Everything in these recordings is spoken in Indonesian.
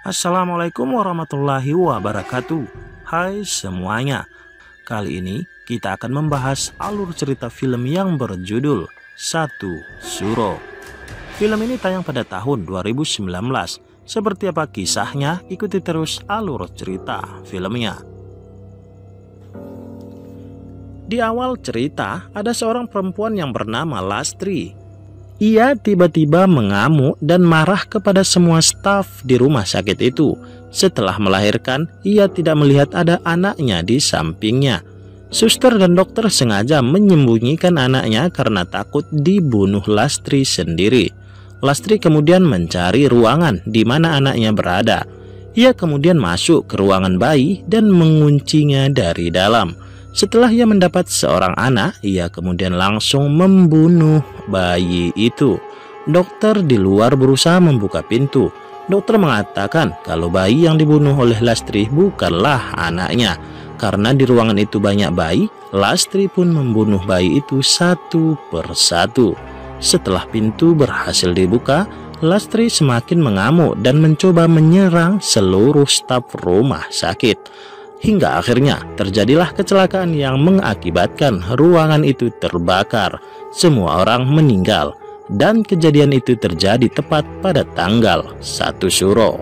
Assalamualaikum warahmatullahi wabarakatuh. Hai semuanya. Kali ini kita akan membahas alur cerita film yang berjudul Satu Suro. Film ini tayang pada tahun 2019. Seperti apa kisahnya? Ikuti terus alur cerita filmnya. Di awal cerita ada seorang perempuan yang bernama Lastri. Ia tiba-tiba mengamuk dan marah kepada semua staf di rumah sakit itu. Setelah melahirkan, ia tidak melihat ada anaknya di sampingnya. Suster dan dokter sengaja menyembunyikan anaknya karena takut dibunuh Lastri sendiri. Lastri kemudian mencari ruangan di mana anaknya berada. Ia kemudian masuk ke ruangan bayi dan menguncinya dari dalam. Setelah ia mendapat seorang anak, ia kemudian langsung membunuh bayi itu. Dokter di luar berusaha membuka pintu. Dokter mengatakan kalau bayi yang dibunuh oleh Lastri bukanlah anaknya. Karena di ruangan itu banyak bayi, Lastri pun membunuh bayi itu satu persatu. Setelah pintu berhasil dibuka, Lastri semakin mengamuk dan mencoba menyerang seluruh staf rumah sakit. Hingga akhirnya terjadilah kecelakaan yang mengakibatkan ruangan itu terbakar. Semua orang meninggal dan kejadian itu terjadi tepat pada tanggal 1 Suro.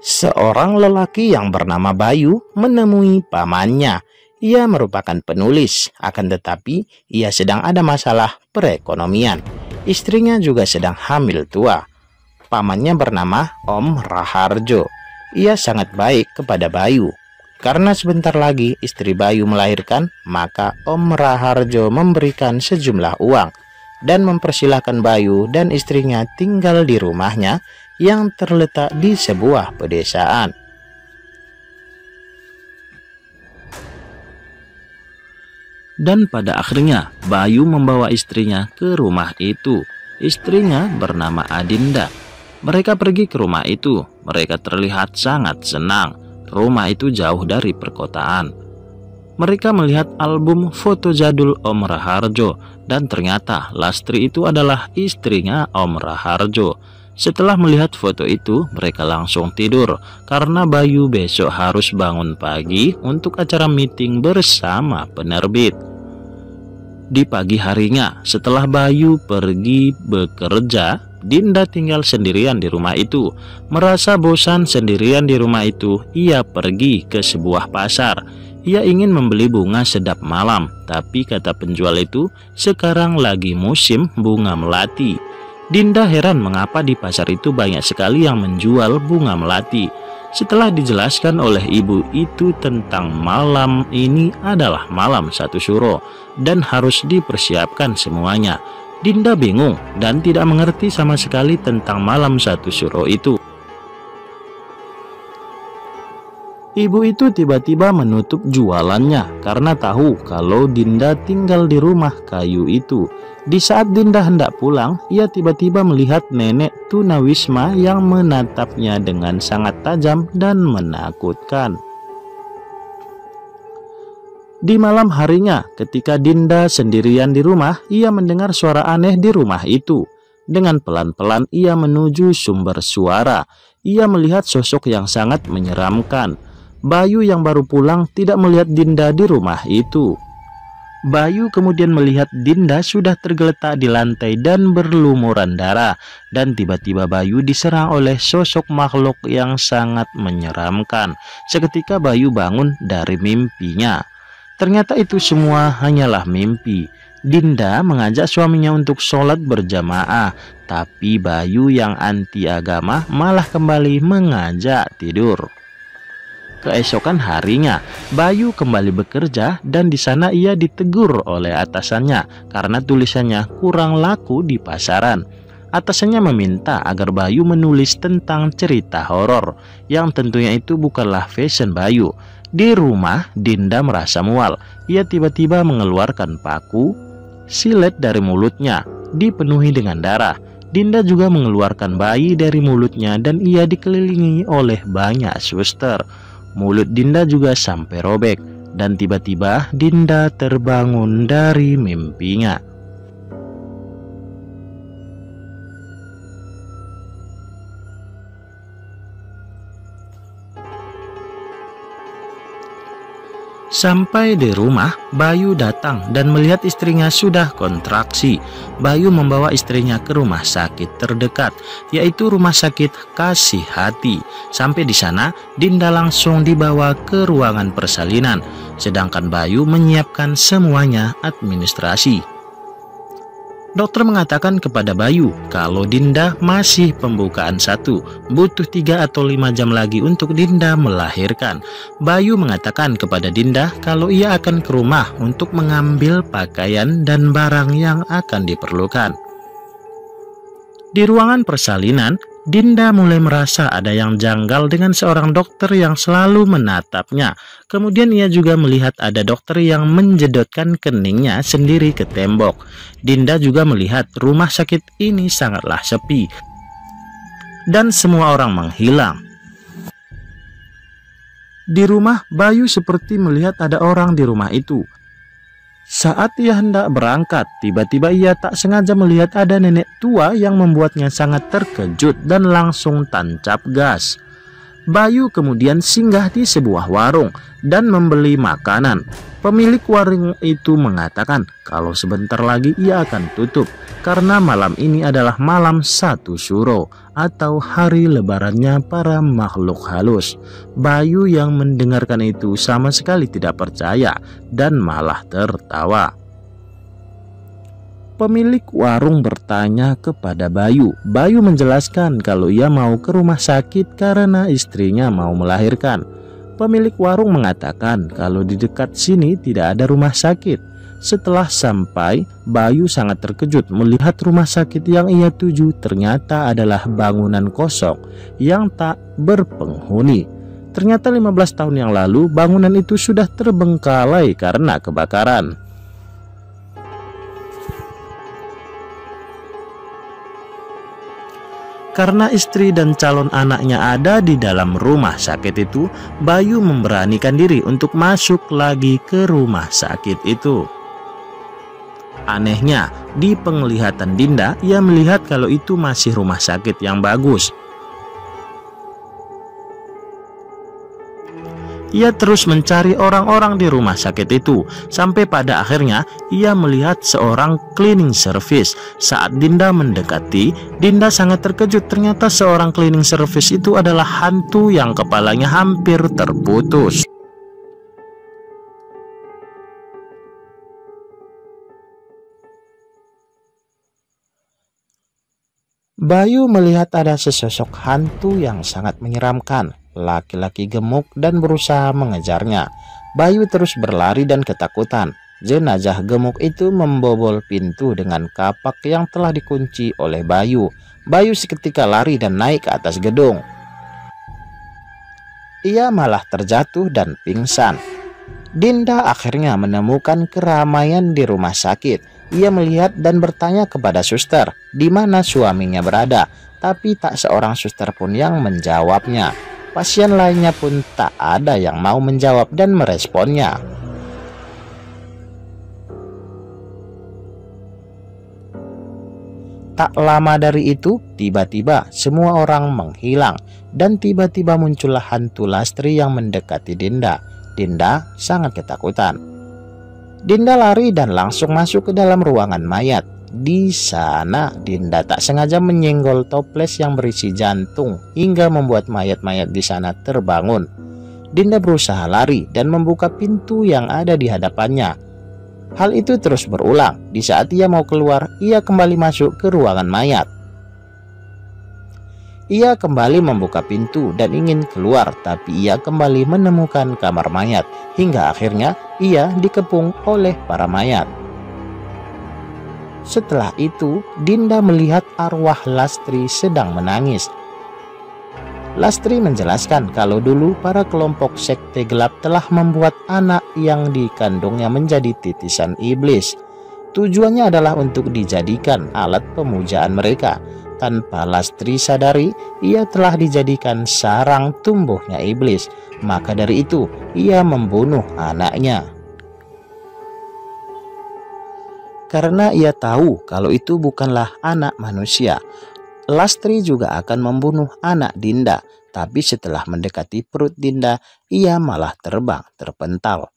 Seorang lelaki yang bernama Bayu menemui pamannya. Ia merupakan penulis, akan tetapi ia sedang ada masalah perekonomian. Istrinya juga sedang hamil tua. Pamannya bernama Om Raharjo. Ia sangat baik kepada Bayu. Karena sebentar lagi istri Bayu melahirkan, maka Om Raharjo memberikan sejumlah uang dan mempersilahkan Bayu dan istrinya tinggal di rumahnya yang terletak di sebuah pedesaan. Dan pada akhirnya Bayu membawa istrinya ke rumah itu. Istrinya bernama Adinda. Mereka pergi ke rumah itu. Mereka terlihat sangat senang. Rumah itu jauh dari perkotaan. Mereka melihat album foto jadul Om Raharjo dan ternyata Lastri itu adalah istrinya Om Raharjo. Setelah melihat foto itu, mereka langsung tidur karena Bayu besok harus bangun pagi untuk acara meeting bersama penerbit. Di pagi harinya, setelah Bayu pergi bekerja, Dinda tinggal sendirian di rumah itu. Merasa bosan sendirian di rumah itu, ia pergi ke sebuah pasar. Ia ingin membeli bunga sedap malam, tapi kata penjual itu, sekarang lagi musim bunga melati. Dinda heran mengapa di pasar itu banyak sekali yang menjual bunga melati. Setelah dijelaskan oleh ibu itu tentang malam ini adalah malam 1 Suro dan harus dipersiapkan semuanya, Dinda bingung dan tidak mengerti sama sekali tentang malam 1 Suro itu. Ibu itu tiba-tiba menutup jualannya karena tahu kalau Dinda tinggal di rumah kayu itu. Di saat Dinda hendak pulang, ia tiba-tiba melihat nenek tunawisma yang menatapnya dengan sangat tajam dan menakutkan. Di malam harinya, ketika Dinda sendirian di rumah, ia mendengar suara aneh di rumah itu. Dengan pelan-pelan ia menuju sumber suara. Ia melihat sosok yang sangat menyeramkan. Bayu yang baru pulang tidak melihat Dinda di rumah itu. Bayu kemudian melihat Dinda sudah tergeletak di lantai dan berlumuran darah. Dan tiba-tiba Bayu diserang oleh sosok makhluk yang sangat menyeramkan. Seketika Bayu bangun dari mimpinya. Ternyata itu semua hanyalah mimpi. Dinda mengajak suaminya untuk sholat berjamaah, tapi Bayu yang anti agama malah kembali mengajak tidur. Keesokan harinya, Bayu kembali bekerja dan di sana ia ditegur oleh atasannya karena tulisannya kurang laku di pasaran. Atasannya meminta agar Bayu menulis tentang cerita horor, yang tentunya itu bukanlah fashion Bayu. Di rumah, Dinda merasa mual. Ia tiba-tiba mengeluarkan paku, silet dari mulutnya, dipenuhi dengan darah. Dinda juga mengeluarkan bayi dari mulutnya dan ia dikelilingi oleh banyak suster. Mulut Dinda juga sampai robek dan tiba-tiba Dinda terbangun dari mimpinya. Sampai di rumah, Bayu datang dan melihat istrinya sudah kontraksi. Bayu membawa istrinya ke rumah sakit terdekat, yaitu Rumah Sakit Kasih Hati. Sampai di sana, Dinda langsung dibawa ke ruangan persalinan, sedangkan Bayu menyiapkan semuanya administrasi. Dokter mengatakan kepada Bayu kalau Dinda masih pembukaan 1, butuh 3 atau 5 jam lagi untuk Dinda melahirkan. Bayu mengatakan kepada Dinda kalau ia akan ke rumah untuk mengambil pakaian dan barang yang akan diperlukan. Di ruangan persalinan, Dinda mulai merasa ada yang janggal dengan seorang dokter yang selalu menatapnya. Kemudian ia juga melihat ada dokter yang menjedotkan keningnya sendiri ke tembok. Dinda juga melihat rumah sakit ini sangatlah sepi dan semua orang menghilang. Di rumah, Bayu seperti melihat ada orang di rumah itu. Saat ia hendak berangkat, tiba-tiba ia tak sengaja melihat ada nenek tua yang membuatnya sangat terkejut dan langsung tancap gas. Bayu kemudian singgah di sebuah warung dan membeli makanan. Pemilik warung itu mengatakan kalau sebentar lagi ia akan tutup karena malam ini adalah malam 1 Syuro atau hari lebarannya para makhluk halus. Bayu yang mendengarkan itu sama sekali tidak percaya dan malah tertawa. Pemilik warung bertanya kepada Bayu. Bayu menjelaskan kalau ia mau ke rumah sakit karena istrinya mau melahirkan. Pemilik warung mengatakan kalau di dekat sini tidak ada rumah sakit. Setelah sampai, Bayu sangat terkejut melihat rumah sakit yang ia tuju ternyata adalah bangunan kosong yang tak berpenghuni. Ternyata 15 tahun yang lalu bangunan itu sudah terbengkalai karena kebakaran. Karena istri dan calon anaknya ada di dalam rumah sakit itu, Bayu memberanikan diri untuk masuk lagi ke rumah sakit itu. Anehnya, di penglihatan Dinda, ia melihat kalau itu masih rumah sakit yang bagus. Ia terus mencari orang-orang di rumah sakit itu, sampai pada akhirnya ia melihat seorang cleaning service. Saat Dinda mendekati, Dinda sangat terkejut. Ternyata seorang cleaning service itu adalah hantu yang kepalanya hampir terputus. Bayu melihat ada sesosok hantu yang sangat menyeramkan. Laki-laki gemuk dan berusaha mengejarnya. Bayu terus berlari dan ketakutan. Jenazah gemuk itu membobol pintu dengan kapak yang telah dikunci oleh Bayu. Bayu seketika lari dan naik ke atas gedung. Ia malah terjatuh dan pingsan. Dinda akhirnya menemukan keramaian di rumah sakit. Ia melihat dan bertanya kepada suster di mana suaminya berada, tapi tak seorang suster pun yang menjawabnya. Pasien lainnya pun tak ada yang mau menjawab dan meresponnya. Tak lama dari itu, tiba-tiba semua orang menghilang dan tiba-tiba muncullah hantu Lastri yang mendekati Dinda. Dinda sangat ketakutan. Dinda lari dan langsung masuk ke dalam ruangan mayat. Di sana Dinda tak sengaja menyenggol toples yang berisi jantung hingga membuat mayat-mayat di sana terbangun. Dinda berusaha lari dan membuka pintu yang ada di hadapannya. Hal itu terus berulang. Di saat ia mau keluar, ia kembali masuk ke ruangan mayat. Ia kembali membuka pintu dan ingin keluar, tapi ia kembali menemukan kamar mayat. Hingga akhirnya ia dikepung oleh para mayat. Setelah itu, Dinda melihat arwah Lastri sedang menangis. Lastri menjelaskan kalau dulu para kelompok sekte gelap telah membuat anak yang dikandungnya menjadi titisan iblis. Tujuannya adalah untuk dijadikan alat pemujaan mereka. Tanpa Lastri sadari, ia telah dijadikan sarang tumbuhnya iblis. Maka dari itu, ia membunuh anaknya. Karena ia tahu kalau itu bukanlah anak manusia, Lastri juga akan membunuh anak Dinda. Tapi setelah mendekati perut Dinda, ia malah terbang terpental.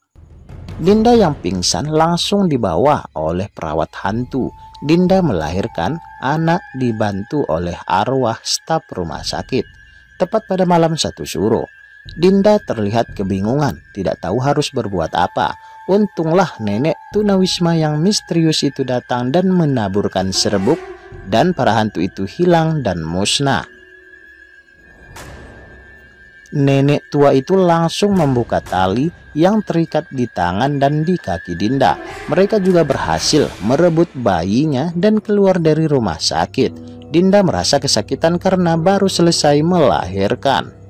Dinda yang pingsan langsung dibawa oleh perawat hantu. Dinda melahirkan anak dibantu oleh arwah staf rumah sakit. Tepat pada malam 1 Suro, Dinda terlihat kebingungan, tidak tahu harus berbuat apa. Untunglah nenek tunawisma yang misterius itu datang dan menaburkan serbuk, dan para hantu itu hilang dan musnah. Nenek tua itu langsung membuka tali yang terikat di tangan dan di kaki Dinda. Mereka juga berhasil merebut bayinya dan keluar dari rumah sakit. Dinda merasa kesakitan karena baru selesai melahirkan.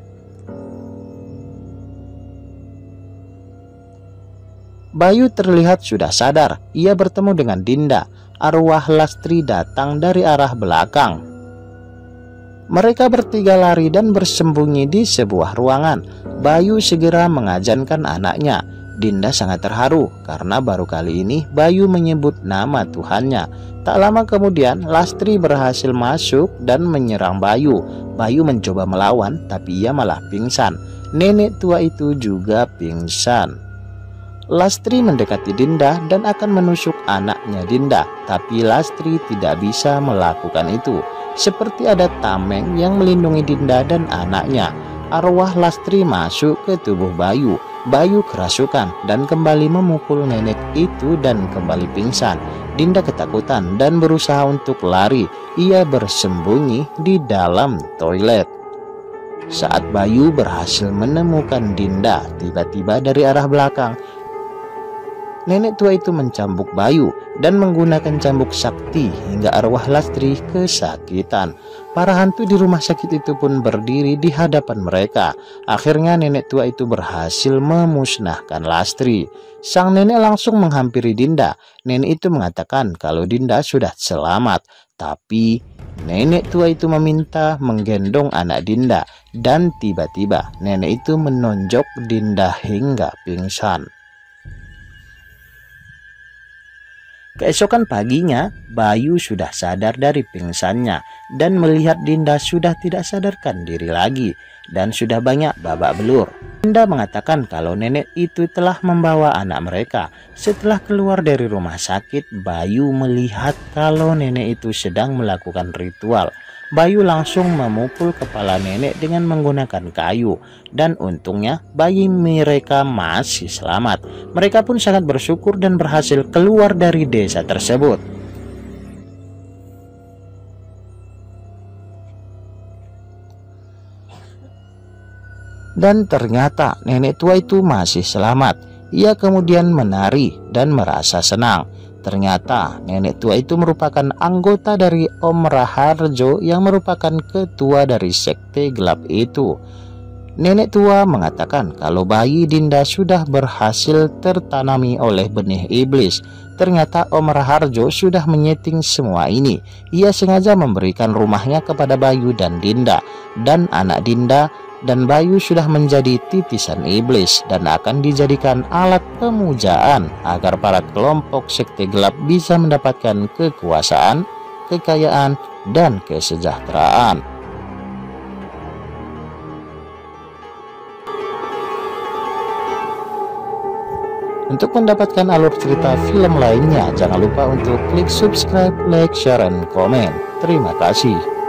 Bayu terlihat sudah sadar. Ia bertemu dengan Dinda. Arwah Lastri datang dari arah belakang. Mereka bertiga lari dan bersembunyi di sebuah ruangan. Bayu segera mengajankan anaknya. Dinda sangat terharu karena baru kali ini Bayu menyebut nama Tuhannya. Tak lama kemudian Lastri berhasil masuk dan menyerang Bayu. Bayu mencoba melawan tapi ia malah pingsan. Nenek tua itu juga pingsan. Lastri mendekati Dinda dan akan menusuk anaknya Dinda, tapi Lastri tidak bisa melakukan itu. Seperti ada tameng yang melindungi Dinda dan anaknya. Arwah Lastri masuk ke tubuh Bayu. Bayu kerasukan dan kembali memukul nenek itu dan kembali pingsan. Dinda ketakutan dan berusaha untuk lari. Ia bersembunyi di dalam toilet. Saat Bayu berhasil menemukan Dinda, tiba-tiba dari arah belakang nenek tua itu mencambuk Bayu dan menggunakan cambuk sakti hingga arwah Lastri kesakitan. Para hantu di rumah sakit itu pun berdiri di hadapan mereka. Akhirnya nenek tua itu berhasil memusnahkan Lastri. Sang nenek langsung menghampiri Dinda. Nenek itu mengatakan kalau Dinda sudah selamat, tapi nenek tua itu meminta menggendong anak Dinda, dan tiba-tiba nenek itu menonjok Dinda hingga pingsan. Keesokan paginya, Bayu sudah sadar dari pingsannya dan melihat Dinda sudah tidak sadarkan diri lagi dan sudah banyak babak belur. Dinda mengatakan kalau nenek itu telah membawa anak mereka. Setelah keluar dari rumah sakit, Bayu melihat kalau nenek itu sedang melakukan ritual. Bayu langsung memukul kepala nenek dengan menggunakan kayu, dan untungnya bayi mereka masih selamat. Mereka pun sangat bersyukur dan berhasil keluar dari desa tersebut. Dan ternyata nenek tua itu masih selamat. Ia kemudian menari dan merasa senang. Ternyata nenek tua itu merupakan anggota dari Om Raharjo yang merupakan ketua dari sekte gelap itu. Nenek tua mengatakan kalau bayi Dinda sudah berhasil tertanami oleh benih iblis. Ternyata Om Raharjo sudah menyeting semua ini. Ia sengaja memberikan rumahnya kepada Bayu dan Dinda, dan anak Dinda dan Bayu sudah menjadi titisan iblis dan akan dijadikan alat pemujaan agar para kelompok sekte gelap bisa mendapatkan kekuasaan, kekayaan, dan kesejahteraan. Untuk mendapatkan alur cerita film lainnya, jangan lupa untuk klik subscribe, like, share, dan komen. Terima kasih.